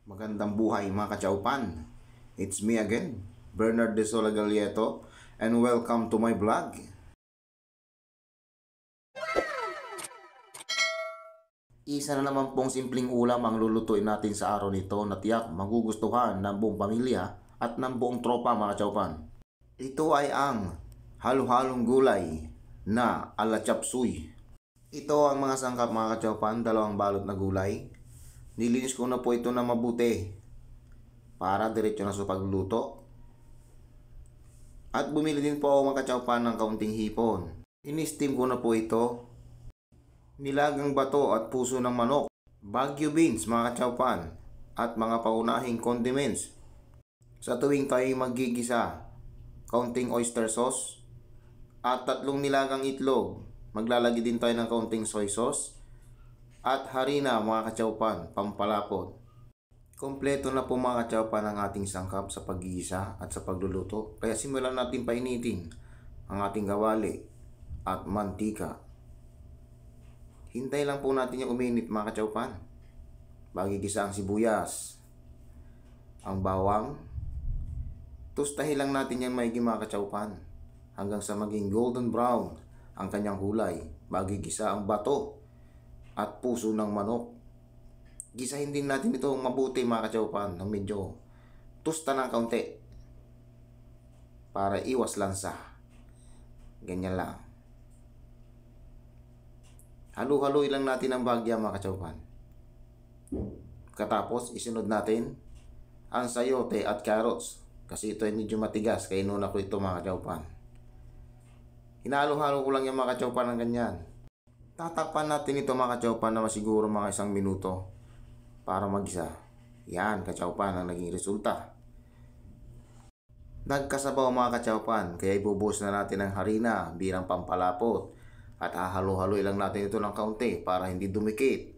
Magandang buhay mga kachaupan. It's me again, Bernard De Sola Galieto, and welcome to my vlog. Isa na naman pong simpleng ulam ang lulutuin natin sa araw nito na tiyak magugustuhan ng buong pamilya at ng buong tropa mga kachaupan. Ito ay ang halo-halong gulay na ala chop suey. Ito ang mga sangkap mga kachaupan, dalawang balot na gulay. Nilinis ko na po ito na mabuti para diretso na sa pagluluto. At bumili din po ako mga kachaupan ng kaunting hipon. In-steam ko na po ito. Nilagang bato at puso ng manok, Baguio beans mga kachaupan, at mga paunahing condiments. Sa tuwing tayo maggigisa, kaunting oyster sauce at 3 nilagang itlog. Maglalagay din tayo ng kaunting soy sauce at harina mga kachaupan, pampalapot. Kompleto na po mga kachaupan ang ating sangkap sa paggigisa at sa pagluluto. Kaya simulan natin painitin ang ating kawali at mantika. Hintay lang po natin yung uminit mga kachaupan. Bagigisa ang sibuyas, ang bawang. Tustahin lang natin yan maigi mga kachaupan hanggang sa maging golden brown ang kanyang kulay. Bagigisa ang bato at puso ng manok. Gisahin din natin ito mabuti mga kachaupan ng medyo tusta ng kaunti para iwas lansa. Ganyan lang. Halu-haluin lang natin ang bagya mga kachaupan. Katapos isunod natin ang sayote at carrots kasi ito ay medyo matigas kaya inuna ko ito mga kachaupan. Hinalo-halo ko lang yung mga kachaupan ng ganyan. Tatakpan natin ito mga kachaupan na masiguro mga 1 minuto para magisa. Yan kachaupan ang naging resulta. Nagkasabaw mga kachaupan kaya ibubuhos na natin ang harina bilang pampalapot at hahalo-haloy lang natin ito ng kaunti para hindi dumikit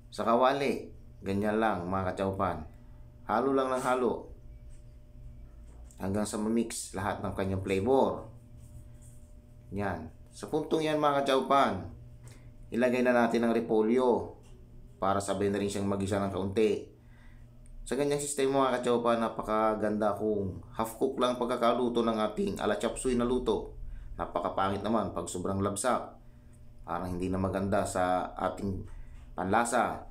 sa kawali. Ganyan lang mga kachaupan. Halo lang ng halo hanggang sa mamix lahat ng kanyang flavor. Yan. Sa puntong yan mga kachaupan, ilagay na natin ang repolyo para sabay na rin siyang magisa ng kaunti. Sa ganyang sistema mga kachaupan, napakaganda kung half cook lang pagkakaluto ng ating ala chop suey na luto. Napakapangit naman pag sobrang labsak. Parang hindi na maganda sa ating panlasa.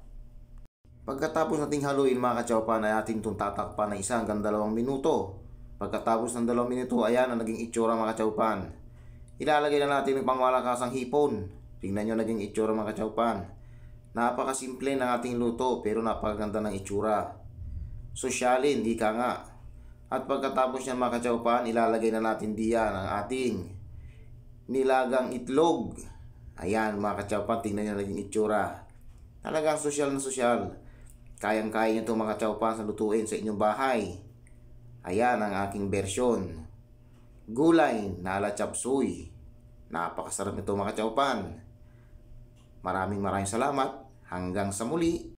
Pagkatapos nating haluin mga kachaupan ay ating itong tatakpan na 1 hanggang 2 minuto. Pagkatapos ng 2 minuto, ayan ang naging itsura mga kachaupan. Ilalagay na natin ng pangmalakasang hipon. Tingnan nyo naging itsura mga kachaupan. Napakasimple ng ating luto pero napakaganda ng itsura. Sosyalin, ika nga. At pagkatapos yan mga kachaupan, ilalagay na natin diyan ang ating nilagang itlog. Ayan mga kachaupan, tingnan nyo naging itsura. Talagang sosyal na sosyal. Kayang-kaya nyo ito mga kachaupan sa lutuin sa inyong bahay. Ayan ang aking bersyon. Gulay na ala chop suey. Napakasarap nito mga kachaupan. Maraming salamat. Hanggang sa muli.